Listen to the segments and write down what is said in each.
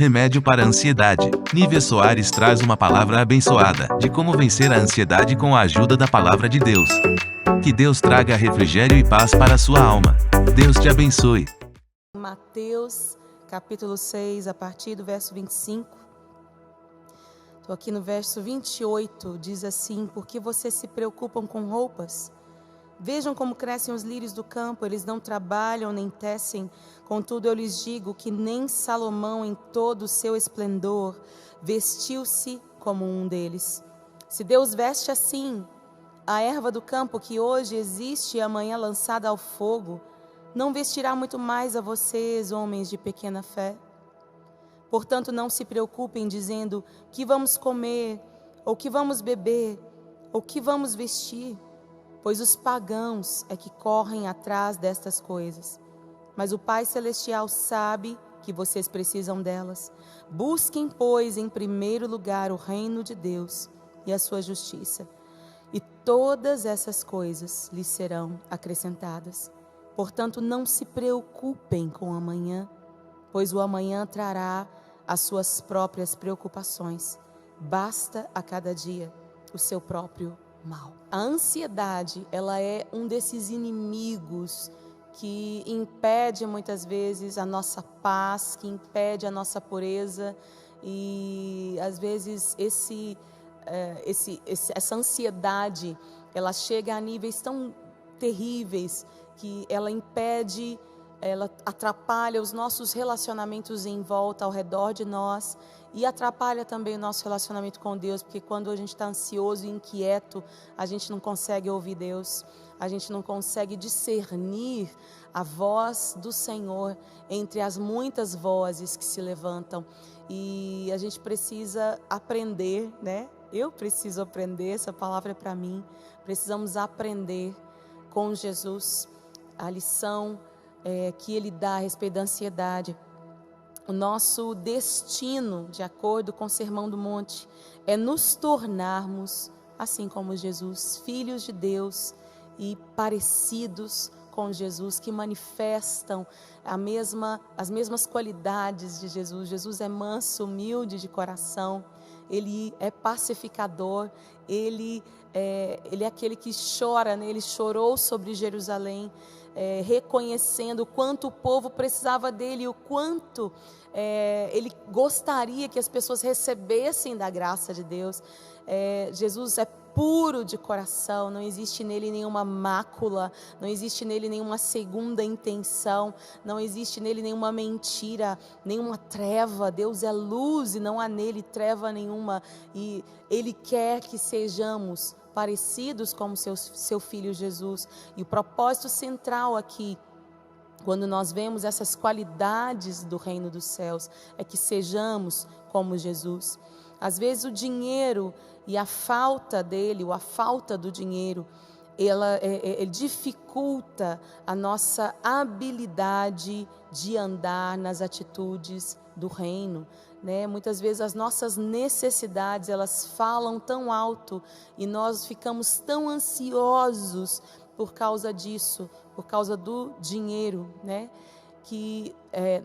Remédio para a ansiedade. Nívia Soares traz uma palavra abençoada de como vencer a ansiedade com a ajuda da palavra de Deus. Que Deus traga refrigério e paz para a sua alma. Deus te abençoe. Mateus, capítulo 6, a partir do verso 25. Estou aqui no verso 28, diz assim: por que vocês se preocupam com roupas? Vejam como crescem os lírios do campo, eles não trabalham nem tecem. Contudo, eu lhes digo que nem Salomão, em todo o seu esplendor, vestiu-se como um deles. Se Deus veste assim a erva do campo, que hoje existe e amanhã lançada ao fogo, não vestirá muito mais a vocês, homens de pequena fé? Portanto, não se preocupem dizendo: que vamos comer, ou que vamos beber, ou que vamos vestir? Pois os pagãos é que correm atrás destas coisas. Mas o Pai Celestial sabe que vocês precisam delas. Busquem, pois, em primeiro lugar o reino de Deus e a sua justiça, e todas essas coisas lhes serão acrescentadas. Portanto, não se preocupem com o amanhã, pois o amanhã trará as suas próprias preocupações. Basta a cada dia o seu próprio mal. A ansiedade, ela é um desses inimigos que impede muitas vezes a nossa paz, que impede a nossa pureza, e às vezes essa ansiedade, ela chega a níveis tão terríveis que ela impede, ela atrapalha os nossos relacionamentos em volta, ao redor de nós, e atrapalha também o nosso relacionamento com Deus, porque quando a gente está ansioso e inquieto, a gente não consegue ouvir Deus, a gente não consegue discernir a voz do Senhor entre as muitas vozes que se levantam. E a gente precisa aprender, né? Eu preciso aprender, essa palavra é para mim. Precisamos aprender com Jesus a lição que Ele dá a respeito da ansiedade. O nosso destino, de acordo com o Sermão do Monte, é nos tornarmos, assim como Jesus, filhos de Deus e parecidos com Jesus, que manifestam as mesmas qualidades de Jesus. Jesus é manso, humilde de coração, Ele é pacificador, Ele é aquele que chora, né? Ele chorou sobre Jerusalém, reconhecendo o quanto o povo precisava dele, o quanto ele gostaria que as pessoas recebessem da graça de Deus. Jesus é puro de coração, não existe nele nenhuma mácula, não existe nele nenhuma segunda intenção, não existe nele nenhuma mentira, nenhuma treva. Deus é luz e não há nele treva nenhuma, e Ele quer que sejamos parecidos como seu Filho Jesus. E o propósito central aqui, quando nós vemos essas qualidades do reino dos céus, é que sejamos como Jesus. Às vezes o dinheiro e a falta dele, ou a falta do dinheiro, ele dificulta a nossa habilidade de andar nas atitudes do reino, né? Muitas vezes as nossas necessidades, elas falam tão alto e nós ficamos tão ansiosos por causa disso, por causa do dinheiro, né? Que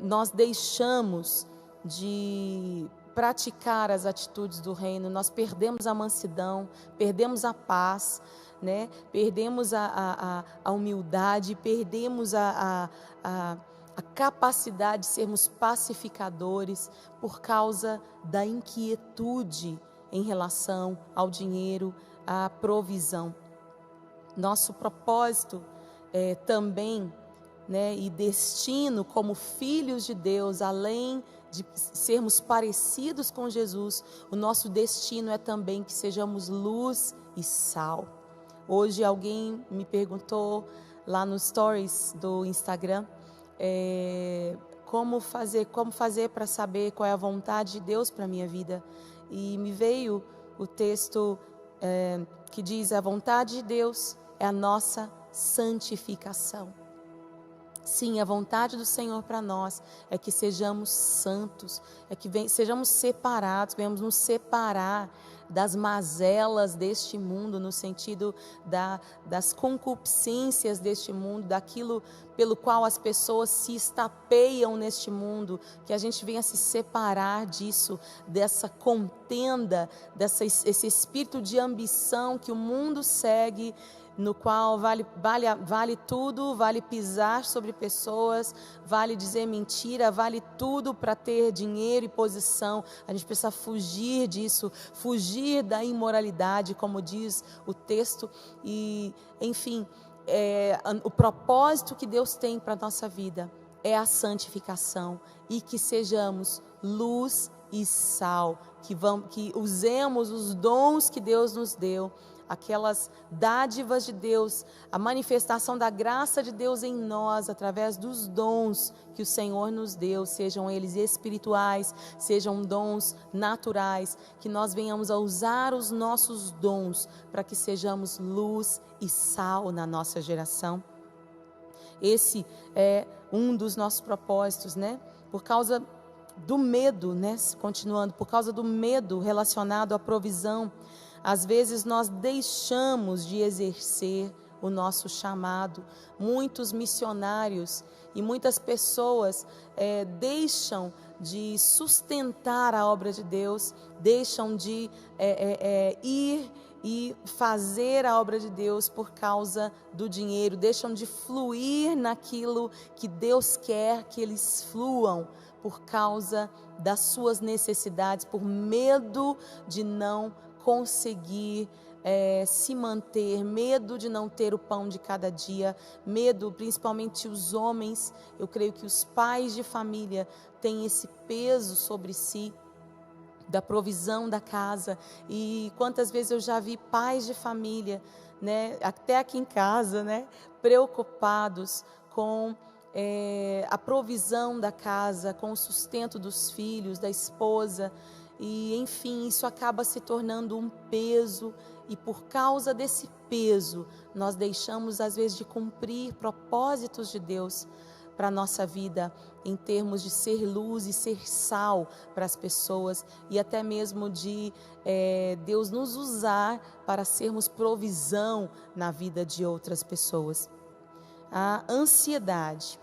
nós deixamos de praticar as atitudes do reino, nós perdemos a mansidão, perdemos a paz, né? Perdemos a humildade, perdemos a capacidade de sermos pacificadores por causa da inquietude em relação ao dinheiro, à provisão. Nosso propósito também, né, e destino como filhos de Deus, além de sermos parecidos com Jesus, o nosso destino é também que sejamos luz e sal. Hoje alguém me perguntou lá nos stories do Instagram como fazer para saber qual é a vontade de Deus para a minha vida. E me veio o texto que diz: a vontade de Deus é a nossa santificação. Sim, a vontade do Senhor para nós é que sejamos santos, é que sejamos separados, venhamos nos separar das mazelas deste mundo, no sentido das concupiscências deste mundo, daquilo pelo qual as pessoas se estapeiam neste mundo, que a gente venha se separar disso, dessa contenda, esse espírito de ambição que o mundo segue, no qual vale tudo, vale pisar sobre pessoas, vale dizer mentira, vale tudo para ter dinheiro e posição. A gente precisa fugir disso, fugir da imoralidade, como diz o texto. E, enfim, o propósito que Deus tem para a nossa vida é a santificação, e que sejamos luz e sal, que usemos os dons que Deus nos deu, aquelas dádivas de Deus, a manifestação da graça de Deus em nós, através dos dons que o Senhor nos deu, sejam eles espirituais, sejam dons naturais, que nós venhamos a usar os nossos dons para que sejamos luz e sal na nossa geração. Esse é um dos nossos propósitos, né? Por causa do medo, né? Continuando, por causa do medo relacionado à provisão, às vezes nós deixamos de exercer o nosso chamado. Muitos missionários e muitas pessoas deixam de sustentar a obra de Deus, deixam de ir e fazer a obra de Deus por causa do dinheiro, deixam de fluir naquilo que Deus quer que eles fluam, por causa das suas necessidades, por medo de não conseguir se manter, medo de não ter o pão de cada dia, medo, principalmente os homens. Eu creio que os pais de família têm esse peso sobre si, da provisão da casa. E quantas vezes eu já vi pais de família, né, até aqui em casa, né, preocupados com a provisão da casa, com o sustento dos filhos, da esposa. E, enfim, isso acaba se tornando um peso, e por causa desse peso, nós deixamos às vezes de cumprir propósitos de Deus para a nossa vida, em termos de ser luz e ser sal para as pessoas, e até mesmo de Deus nos usar para sermos provisão na vida de outras pessoas. A ansiedade,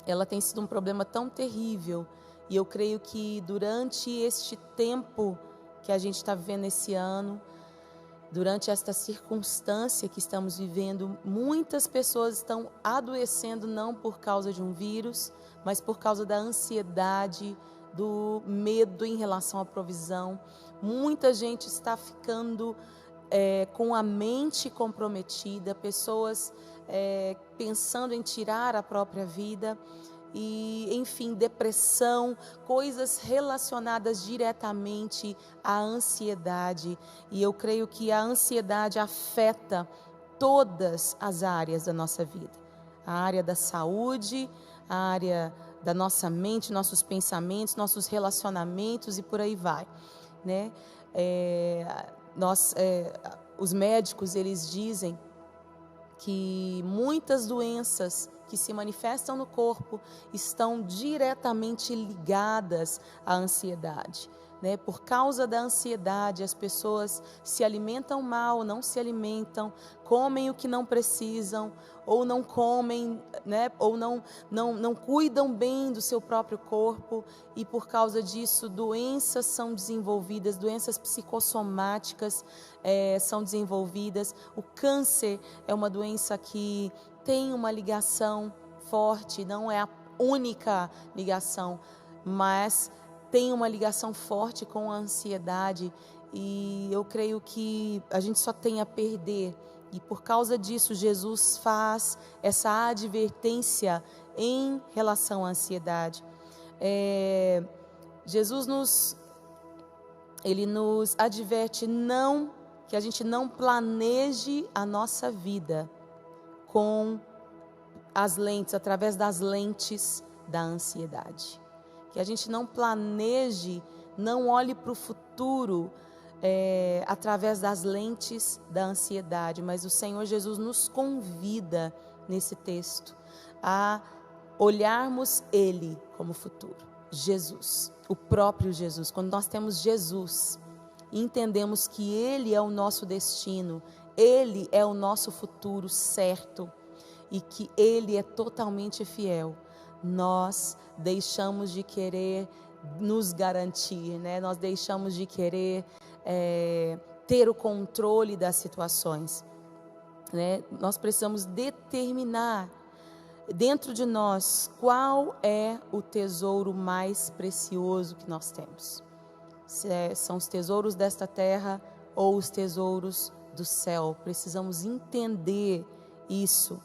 ela tem sido um problema tão terrível. E eu creio que durante este tempo que a gente está vivendo esse ano, durante esta circunstância que estamos vivendo, muitas pessoas estão adoecendo não por causa de um vírus, mas por causa da ansiedade, do medo em relação à provisão. Muita gente está ficando com a mente comprometida, pessoas pensando em tirar a própria vida. E, enfim, depressão, coisas relacionadas diretamente à ansiedade. E eu creio que a ansiedade afeta todas as áreas da nossa vida. A área da saúde, a área da nossa mente, nossos pensamentos, nossos relacionamentos e por aí vai, né? Os médicos, eles dizem que muitas doenças que se manifestam no corpo estão diretamente ligadas à ansiedade, né? Por causa da ansiedade, as pessoas se alimentam mal, não se alimentam, comem o que não precisam, ou não comem, né? Ou não cuidam bem do seu próprio corpo, e por causa disso doenças são desenvolvidas, doenças psicossomáticas são desenvolvidas. O câncer é uma doença que tem uma ligação forte, não é a única ligação, mas tem uma ligação forte com a ansiedade, e eu creio que a gente só tem a perder. E por causa disso, Jesus faz essa advertência em relação à ansiedade. Jesus nos adverte que a gente não planeje a nossa vida com as lentes, através das lentes da ansiedade. Que a gente não planeje, não olhe para o futuro através das lentes da ansiedade, mas o Senhor Jesus nos convida nesse texto a olharmos Ele como futuro. Jesus, o próprio Jesus. Quando nós temos Jesus e entendemos que Ele é o nosso destino, Ele é o nosso futuro certo e que Ele é totalmente fiel, nós deixamos de querer nos garantir, né? Nós deixamos de querer ter o controle das situações, né? Nós precisamos determinar dentro de nós qual é o tesouro mais precioso que nós temos. São os tesouros desta terra ou os tesouros do céu. Precisamos entender isso.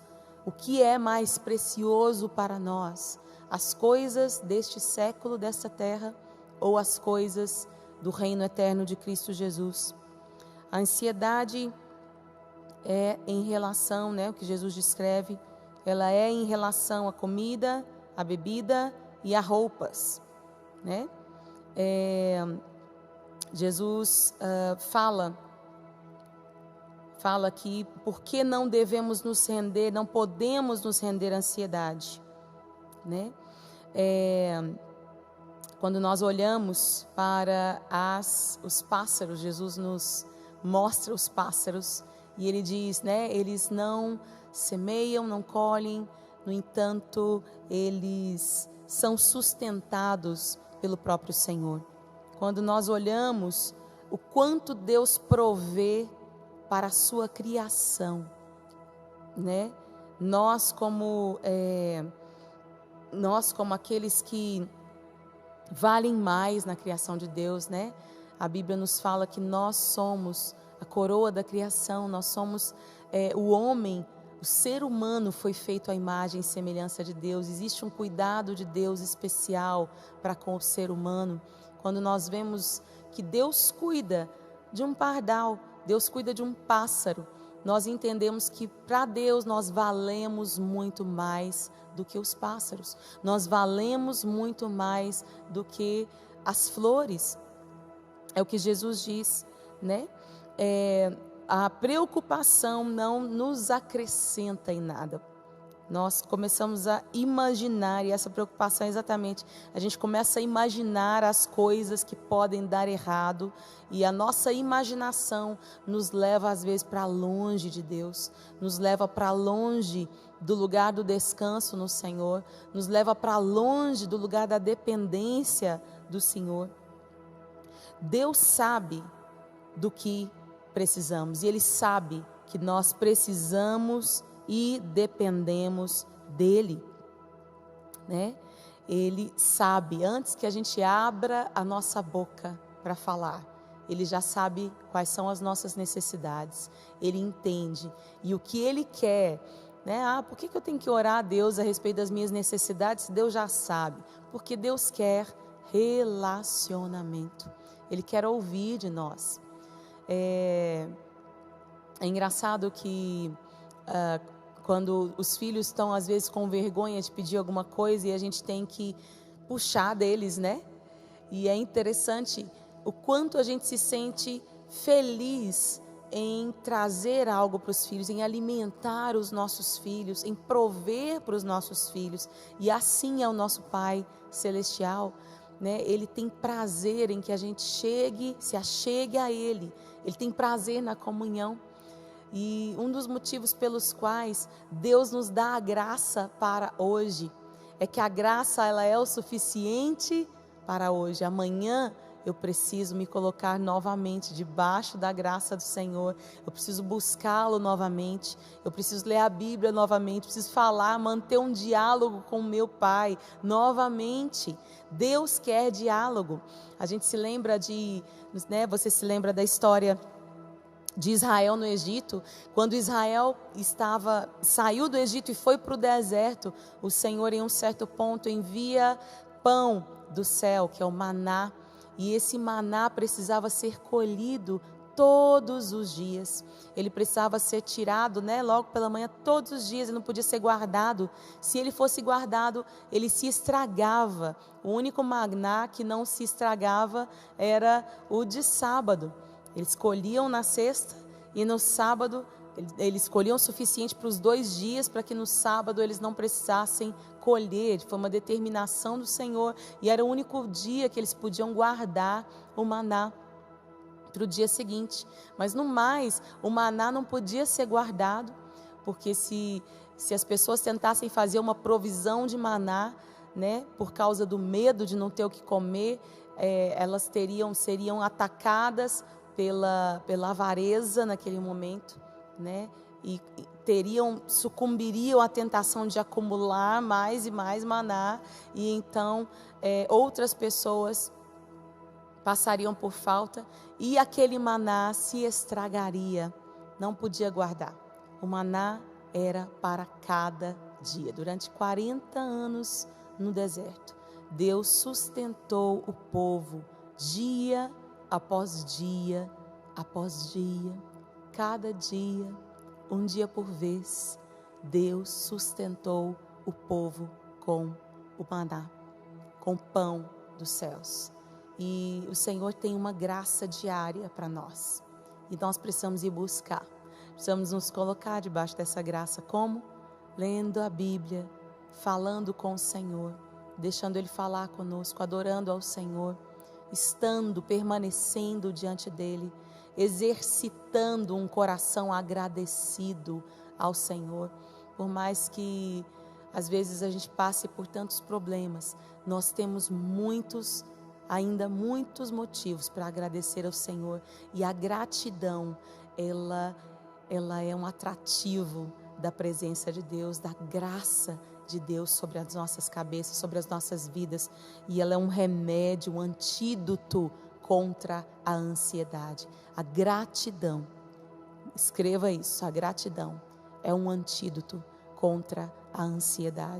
O que é mais precioso para nós? As coisas deste século, desta terra, ou as coisas do reino eterno de Cristo Jesus? A ansiedade é em relação, né, o que Jesus descreve, ela é em relação à comida, à bebida e a roupas, né? Jesus fala que por que não devemos nos render, não podemos nos render à ansiedade, né? Quando nós olhamos para os pássaros, Jesus nos mostra os pássaros e Ele diz, né? Eles não semeiam, não colhem, no entanto, eles são sustentados pelo próprio Senhor. Quando nós olhamos o quanto Deus provê para a sua criação, né? Nós como aqueles que valem mais na criação de Deus, né? A Bíblia nos fala que nós somos a coroa da criação, nós somos o homem, o ser humano foi feito à imagem e semelhança de Deus. Existe um cuidado de Deus especial para com o ser humano. Quando nós vemos que Deus cuida de um pardal, Deus cuida de um pássaro, nós entendemos que para Deus nós valemos muito mais do que os pássaros. Nós valemos muito mais do que as flores. É o que Jesus diz, né? A preocupação não nos acrescenta em nada. Nós começamos a imaginar, e essa preocupação é exatamente, a gente começa a imaginar as coisas que podem dar errado, e a nossa imaginação nos leva às vezes para longe de Deus, nos leva para longe do lugar do descanso no Senhor, nos leva para longe do lugar da dependência do Senhor. Deus sabe do que precisamos, e Ele sabe que nós precisamos e dependemos dEle, né? Ele sabe, antes que a gente abra a nossa boca para falar, Ele já sabe quais são as nossas necessidades, Ele entende, e o que Ele quer, né? Por que eu tenho que orar a Deus a respeito das minhas necessidades? Deus já sabe, porque Deus quer relacionamento, Ele quer ouvir de nós. É engraçado que quando os filhos estão às vezes com vergonha de pedir alguma coisa e a gente tem que puxar deles, né? E é interessante o quanto a gente se sente feliz em trazer algo para os filhos, em alimentar os nossos filhos, em prover para os nossos filhos. E assim é o nosso Pai Celestial, né? Ele tem prazer em que a gente se achegue a Ele. Ele tem prazer na comunhão. E um dos motivos pelos quais Deus nos dá a graça para hoje é que a graça ela é o suficiente para hoje. Amanhã eu preciso me colocar novamente debaixo da graça do Senhor. Eu preciso buscá-lo novamente. Eu preciso ler a Bíblia novamente. Preciso falar, manter um diálogo com o meu Pai novamente. Deus quer diálogo. A gente se lembra né? Você se lembra da história de Israel no Egito, quando Israel saiu do Egito e foi para o deserto, o Senhor em um certo ponto envia pão do céu, que é o maná, e esse maná precisava ser colhido todos os dias, ele precisava ser tirado, né, logo pela manhã, todos os dias, ele não podia ser guardado. Se ele fosse guardado, ele se estragava. O único maná que não se estragava era o de sábado. Eles colhiam na sexta e no sábado eles colhiam o suficiente para os 2 dias, para que no sábado eles não precisassem colher. Foi uma determinação do Senhor, e era o único dia que eles podiam guardar o maná para o dia seguinte. Mas no mais, o maná não podia ser guardado, porque se as pessoas tentassem fazer uma provisão de maná, né, por causa do medo de não ter o que comer, elas seriam atacadas pela avareza naquele momento, né, e sucumbiriam à tentação de acumular mais e mais maná, e então outras pessoas passariam por falta, e aquele maná se estragaria, não podia guardar. O maná era para cada dia. Durante 40 anos no deserto, Deus sustentou o povo dia após dia, após dia, cada dia, um dia por vez. Deus sustentou o povo com o maná, com o pão dos céus. E o Senhor tem uma graça diária para nós, e nós precisamos ir buscar. Precisamos nos colocar debaixo dessa graça, como? Lendo a Bíblia, falando com o Senhor, deixando Ele falar conosco, adorando ao Senhor, estando, permanecendo diante dEle, exercitando um coração agradecido ao Senhor. Por mais que às vezes a gente passe por tantos problemas, nós temos ainda muitos motivos para agradecer ao Senhor, e a gratidão, ela é um atrativo da presença de Deus, da graça de Deus sobre as nossas cabeças, sobre as nossas vidas, e ela é um remédio, um antídoto contra a ansiedade. A gratidão, escreva isso, a gratidão é um antídoto contra a ansiedade.